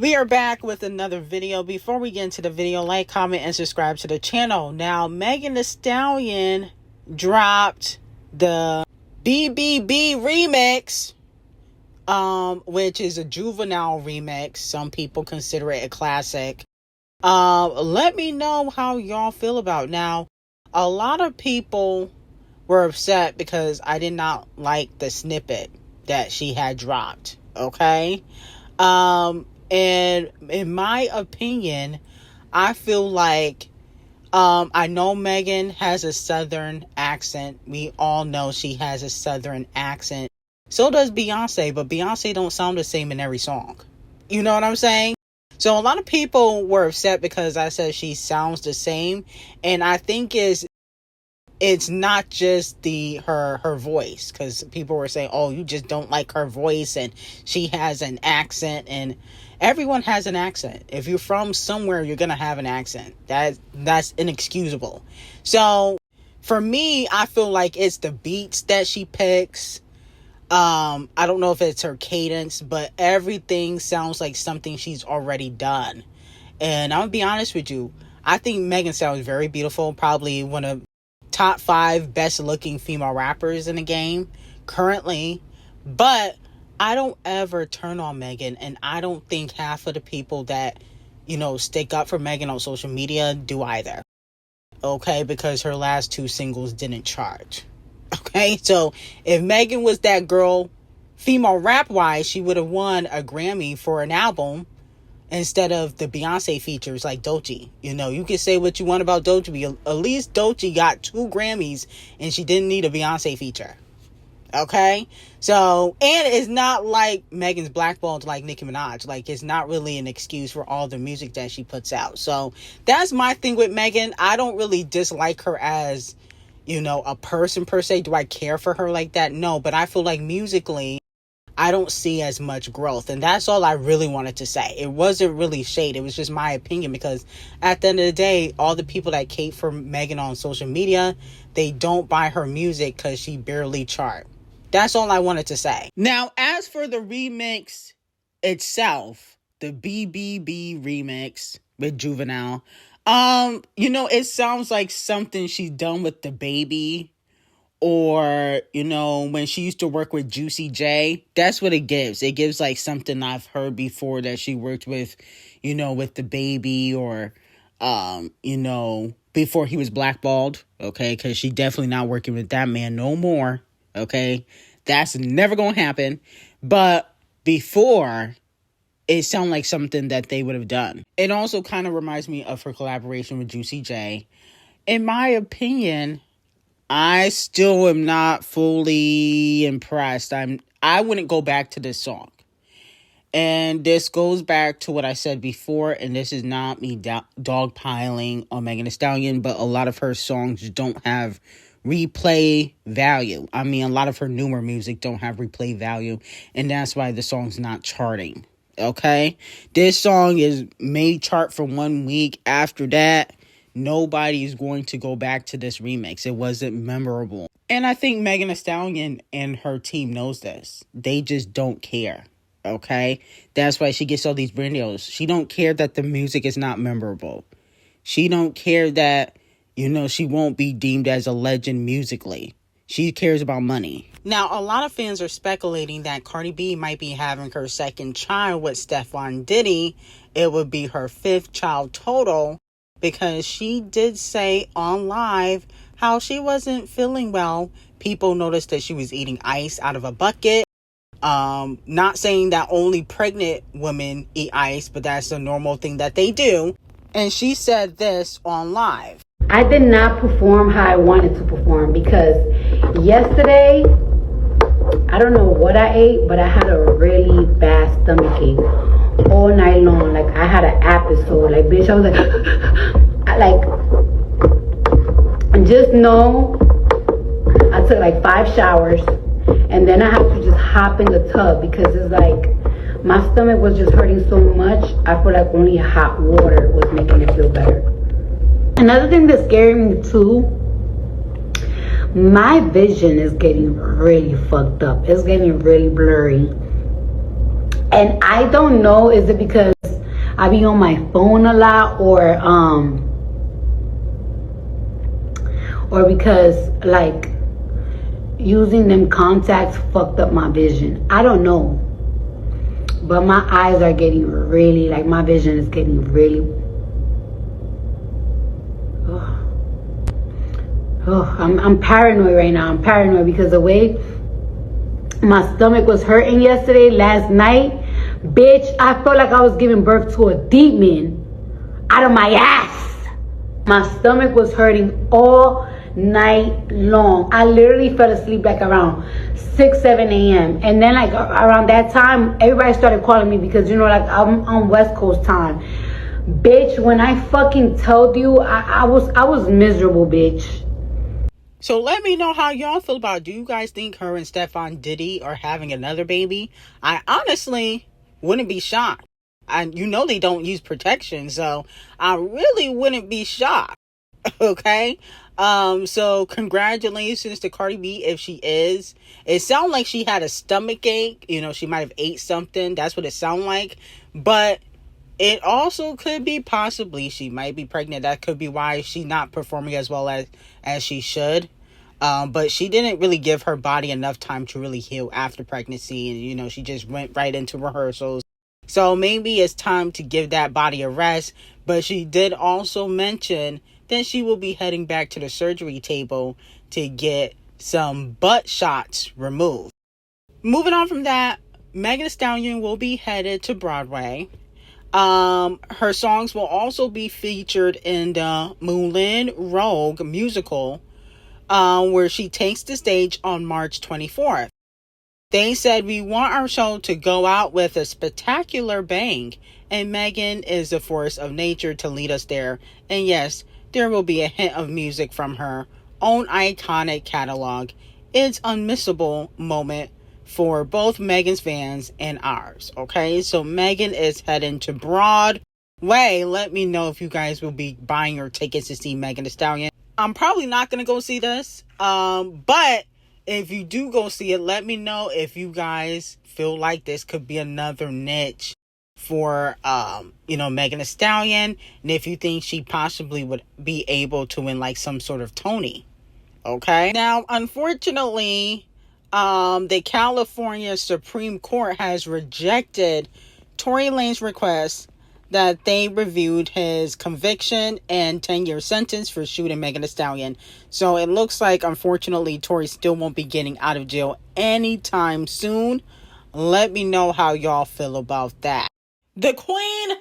We are back with another video. Before we get into the video, like, comment, and subscribe to the channel. Now, Megan Thee Stallion dropped the BBB remix, which is a juvenile remix. Some people consider it a classic. Let me know how y'all feel about it. Now, a lot of people were upset because I did not like the snippet that she had dropped. Okay? And in my opinion, I feel like, I know Megan has a southern accent. We all know she has a southern accent. So does Beyonce, but Beyonce don't sound the same in every song. You know what I'm saying? So a lot of people were upset because I said she sounds the same. And I think it's not just her voice, because people were saying, oh, you just don't like her voice and she has an accent, and everyone has an accent. If you're from somewhere, you're gonna have an accent. That's inexcusable. So for me, I feel like it's the beats that she picks. I don't know if it's her cadence, but everything sounds like something she's already done. And I'm gonna be honest with you, I think Megan sounds very beautiful, probably one of top 5 best looking female rappers in the game currently. But I don't ever turn on Megan, and I don't think half of the people that, stick up for Megan on social media do either. Okay, because her last 2 singles didn't chart. Okay, so if Megan was that girl, female rap wise, she would have won a Grammy for an album instead of the Beyonce features like Doechii. You can say what you want about Doechii, but at least Doechii got 2 Grammys and she didn't need a Beyonce feature. Okay? So, and it's not like Megan's blackballed like Nicki Minaj. Like, it's not really an excuse for all the music that she puts out. So, that's my thing with Megan. I don't really dislike her as, a person per se. Do I care for her like that? No, but I feel like musically, I don't see as much growth. And that's all I really wanted to say. It wasn't really shade. It was just my opinion, because at the end of the day, all the people that cape for Megan on social media, they don't buy her music because she barely chart. That's all I wanted to say. Now, as for the remix itself, the BBB remix with Juvenile, it sounds like something she's done with the baby, or, when she used to work with Juicy J. That's what it gives. It gives like something I've heard before that she worked with, with the baby, or, before he was blackballed. Okay, because she definitely not working with that man no more. Okay, that's never gonna happen. But before, it sounded like something that they would have done. It also kind of reminds me of her collaboration with Juicy J. In my opinion, I still am not fully impressed. I wouldn't go back to this song. And this goes back to what I said before, and this is not me dogpiling on Megan Thee Stallion, but a lot of her songs don't have replay value. I mean, a lot of her newer music don't have replay value, and that's why the song's not charting. Okay? This song may chart for 1 week. After that, nobody is going to go back to this remix. It wasn't memorable. And I think Megan Thee Stallion and her team knows this. They just don't care. Okay? That's why she gets all these brand deals. She don't care that the music is not memorable. She don't care that, she won't be deemed as a legend musically. She cares about money. Now, a lot of fans are speculating that Cardi B might be having her second child with Stefon Diddy. It would be her 5th child total, because she did say on live how she wasn't feeling well. People noticed that she was eating ice out of a bucket. Not saying that only pregnant women eat ice, but that's a normal thing that they do. And she said this on live. I did not perform how I wanted to perform, because yesterday, I don't know what I ate, but I had a really bad stomachache all night long. Like, I had an episode. Like, bitch, I was like, just know I took like 5 showers, and then I had to just hop in the tub, because it's like my stomach was just hurting so much. I feel like only hot water was making it feel better. Another thing that's scaring me too, my vision is getting really fucked up. It's getting really blurry. And I don't know, is it because I be on my phone a lot, or because like using them contacts fucked up my vision. I don't know, but my eyes are getting really, like, my vision is getting really, I'm paranoid right now. I'm paranoid because the way my stomach was hurting yesterday, last night, bitch, I felt like I was giving birth to a demon out of my ass. My stomach was hurting all night long. I literally fell asleep like around 6, 7 a.m. And then like around that time, everybody started calling me because, you know, like I'm on West Coast time. Bitch, when I fucking told you, I was miserable, bitch. So let me know how y'all feel about it. Do you guys think her and Stefon Diddy are having another baby? I honestly wouldn't be shocked. And you know they don't use protection, so I really wouldn't be shocked. Okay? So congratulations to Cardi B if she is. It sounded like she had a stomach ache. You know, she might have ate something. That's what it sounded like. But it also could be possibly she might be pregnant. That could be why she's not performing as well as she should. But she didn't really give her body enough time to really heal after pregnancy. And, you know, she just went right into rehearsals. So maybe it's time to give that body a rest. But she did also mention that she will be heading back to the surgery table to get some butt shots removed. Moving on from that, Megan Thee Stallion will be headed to Broadway. Her songs will also be featured in the Moulin Rouge musical, where she takes the stage on March 24th. They said, we want our show to go out with a spectacular bang, and Megan is the force of nature to lead us there. And yes, there will be a hint of music from her own iconic catalog. It's unmissable moment for both Megan's fans and ours. Okay, so Megan is heading to Broadway. Let me know if you guys will be buying your tickets to see Megan Thee Stallion. I'm probably not going to go see this. But if you do go see it, let me know if you guys feel like this could be another niche for, Megan Thee Stallion. And if you think she possibly would be able to win like some sort of Tony. Okay. Now, unfortunately, the California Supreme Court has rejected Tory Lanez's request that they reviewed his conviction and 10-year sentence for shooting Megan Thee Stallion. So it looks like, unfortunately, Tory still won't be getting out of jail anytime soon. Let me know how y'all feel about that. The Queen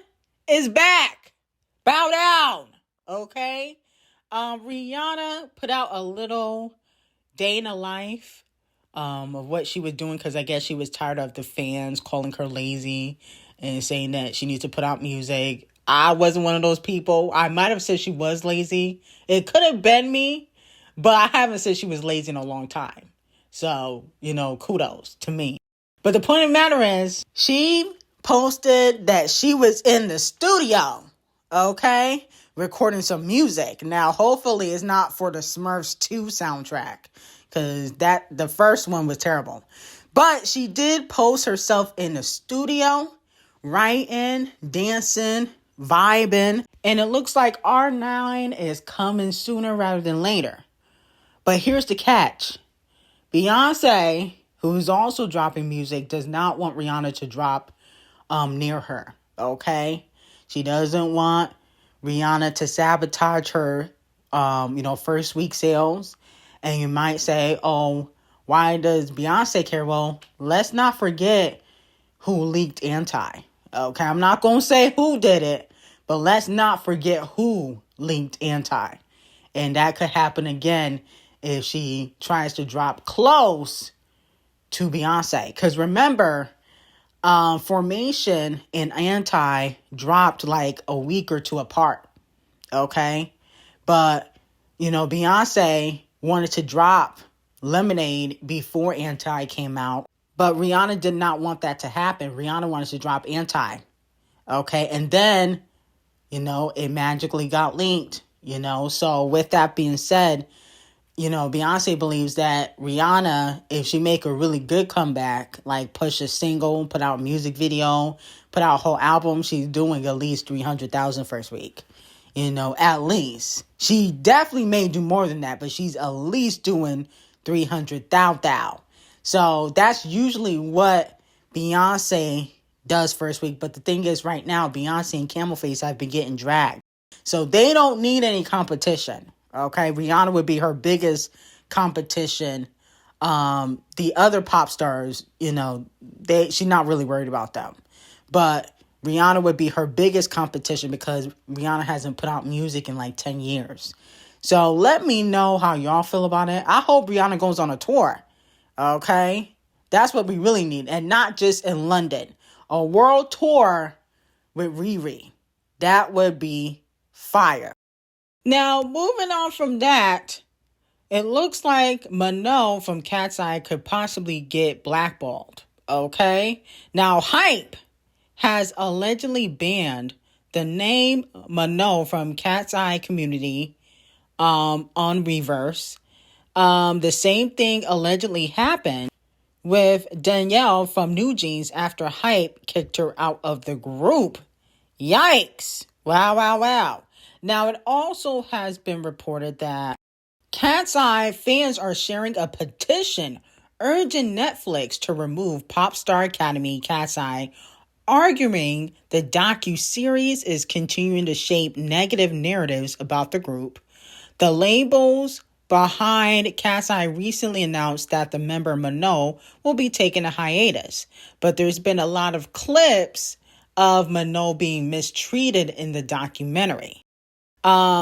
is back. Bow down. Okay? Rihanna put out a little day in the life of what she was doing, because I guess she was tired of the fans calling her lazy and saying that she needs to put out music. I wasn't one of those people. I might have said she was lazy. It could have been me, but I haven't said she was lazy in a long time. So, kudos to me. But the point of the matter is, she posted that she was in the studio, okay, recording some music. Now, hopefully it's not for the Smurfs 2 soundtrack, because the first one was terrible. But she did post herself in the studio, writing, dancing, vibing, and it looks like R9 is coming sooner rather than later. But here's the catch. Beyonce, who's also dropping music, does not want Rihanna to drop near her, okay? She doesn't want Rihanna to sabotage her, first week sales. And you might say, oh, why does Beyonce care? Well, let's not forget who leaked Anti. Okay, I'm not going to say who did it, but let's not forget who leaked Anti. And that could happen again if she tries to drop close to Beyonce. Because remember, Formation and Anti dropped like a week or two apart. Okay? But, Beyonce wanted to drop Lemonade before Anti came out. But Rihanna did not want that to happen. Rihanna wanted to drop Anti. Okay? And then, it magically got linked. So with that being said, Beyonce believes that Rihanna, if she make a really good comeback, like push a single, put out a music video, put out a whole album, she's doing at least 300,000 first week. At least. She definitely may do more than that, but she's at least doing 300,000. So that's usually what Beyonce does first week. But the thing is, right now, Beyonce and Camel Face have been getting dragged. So they don't need any competition. Okay, Rihanna would be her biggest competition. The other pop stars, she's not really worried about them. But Rihanna would be her biggest competition because Rihanna hasn't put out music in like 10 years. So let me know how y'all feel about it. I hope Rihanna goes on a tour. Okay? That's what we really need. And not just in London. A world tour with Riri. That would be fire. Now, moving on from that, it looks like M0N0N from Katseye could possibly get blackballed. Okay? Now, Hype has allegedly banned the name M0N0N from Katseye community on Reverse. The same thing allegedly happened with Danielle from New Jeans after Hype kicked her out of the group. Yikes. Wow. Now, it also has been reported that Katseye fans are sharing a petition urging Netflix to remove Pop Star Academy Katseye, arguing the docu-series is continuing to shape negative narratives about the group. The labels behind Katseye recently announced that the member M0N0N will be taking a hiatus, but there's been a lot of clips of M0N0N being mistreated in the documentary.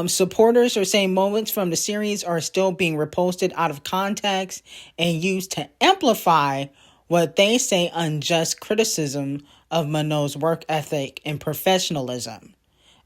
Supporters are saying moments from the series are still being reposted out of context and used to amplify what they say unjust criticism of M0N0N's work ethic and professionalism.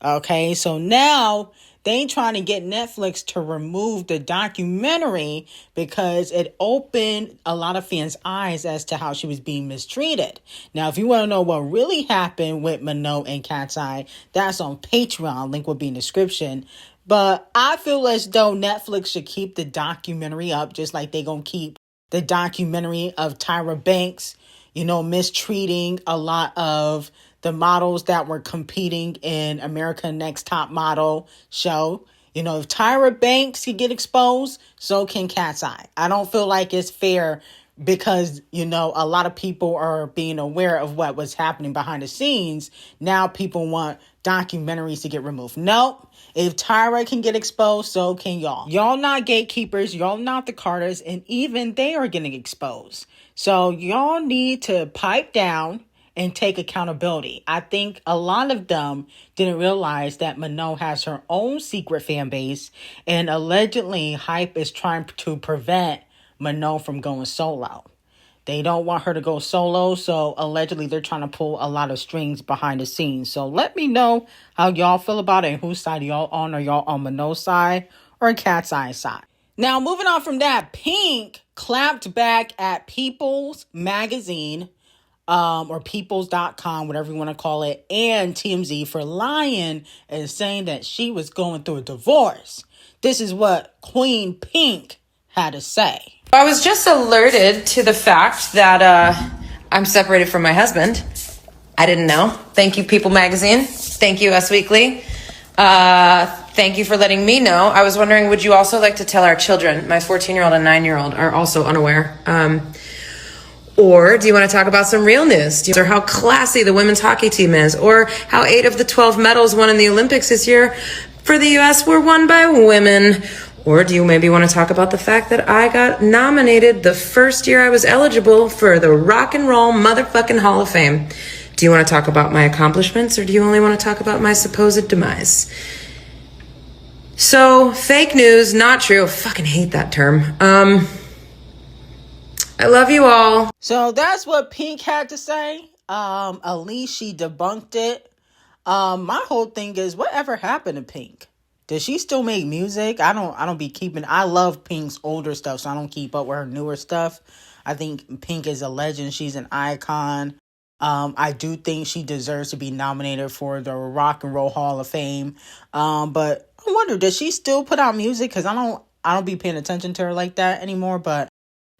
Okay, so now they trying to get Netflix to remove the documentary because it opened a lot of fans' eyes as to how she was being mistreated. Now, if you want to know what really happened with M0N0N and Katseye, that's on Patreon. Link will be in the description. But I feel as though Netflix should keep the documentary up, just like they gonna keep the documentary of Tyra Banks, mistreating a lot of the models that were competing in America's Next Top Model show. If Tyra Banks can get exposed, so can Katseye. I don't feel like it's fair because, a lot of people are being aware of what was happening behind the scenes. Now people want documentaries to get removed. Nope. If Tyra can get exposed, so can y'all. Y'all not gatekeepers. Y'all not the Carters. And even they are getting exposed. So y'all need to pipe down and take accountability. I think a lot of them didn't realize that M0N0N has her own secret fan base, and allegedly Hype is trying to prevent M0N0N from going solo. They don't want her to go solo, so allegedly they're trying to pull a lot of strings behind the scenes. So let me know how y'all feel about it and whose side y'all on. Are y'all on M0N0N's side or Katseye side? Now, moving on from that, Pink clapped back at People's Magazine, or peoples.com, whatever you want to call it, and TMZ for lying and saying that she was going through a divorce. This is what Queen Pink had to say. I was just alerted to the fact that I'm separated from my husband. I didn't know. Thank you, People Magazine. Thank you, Us Weekly. Thank you for letting me know. I was wondering, would you also like to tell our children? My 14-year-old and 9-year-old are also unaware. Or do you want to talk about some real news? Or how classy the women's hockey team is? Or how 8 of the 12 medals won in the Olympics this year for the U.S. were won by women? Or do you maybe want to talk about the fact that I got nominated the first year I was eligible for the Rock and Roll motherfucking Hall of Fame? Do you want to talk about my accomplishments, or do you only want to talk about my supposed demise? So, fake news, not true. I fucking hate that term. I love you all. So that's what Pink had to say. At least she debunked it. My whole thing is, whatever happened to Pink? Does she still make music? I don't be keeping. I love Pink's older stuff, so I don't keep up with her newer stuff. I think Pink is a legend. She's an icon. I do think she deserves to be nominated for the Rock and Roll Hall of Fame. But I wonder, does she still put out music? Because I don't be paying attention to her like that anymore, but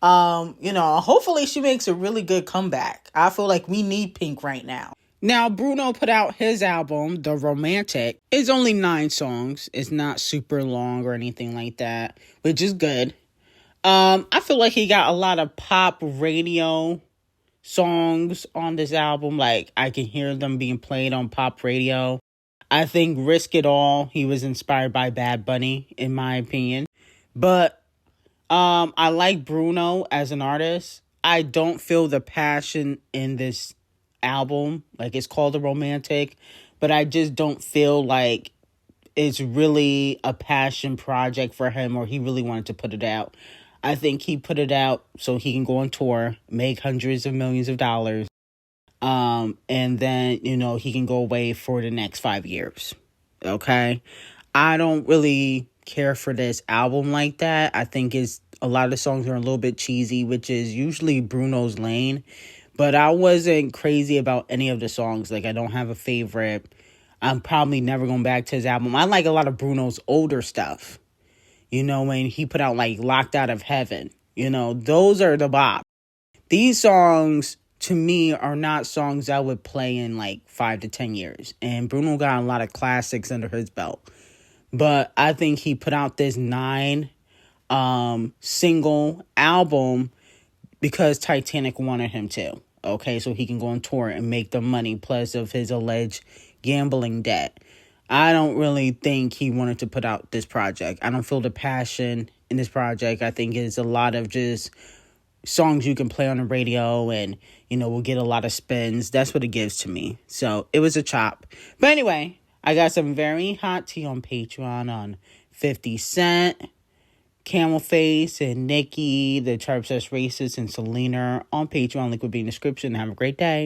hopefully she makes a really good comeback. I feel like we need Pink right now. Now, Bruno put out his album, The Romantic. It's only 9 songs. It's not super long or anything like that, which is good. I feel like he got a lot of pop radio songs on this album. Like, I can hear them being played on pop radio. I think Risk It All, he was inspired by Bad Bunny, in my opinion. But I like Bruno as an artist. I don't feel the passion in this album. Like, it's called The Romantic, but I just don't feel like it's really a passion project for him, or he really wanted to put it out. I think he put it out so he can go on tour, make hundreds of millions of dollars, and then, he can go away for the next 5 years. Okay? I don't really care for this album like that. I think a lot of the songs are a little bit cheesy, which is usually Bruno's lane. But I wasn't crazy about any of the songs. Like, I don't have a favorite. I'm probably never going back to his album. I like a lot of Bruno's older stuff. When he put out, like, Locked Out of Heaven. Those are the bop. These songs, to me, are not songs I would play in, like, 5 to 10 years. And Bruno got a lot of classics under his belt. But I think he put out this 9 single album because Titanic wanted him to. Okay, so he can go on tour and make the money, plus of his alleged gambling debt. I don't really think he wanted to put out this project. I don't feel the passion in this project. I think it's a lot of just songs you can play on the radio and, will get a lot of spins. That's what it gives to me. So it was a chop. But anyway, I got some very hot tea on Patreon on 50 Cent, Camel Face, and Nicki, the Chirps That's Racist, and Selena on Patreon. Link will be in the description. Have a great day.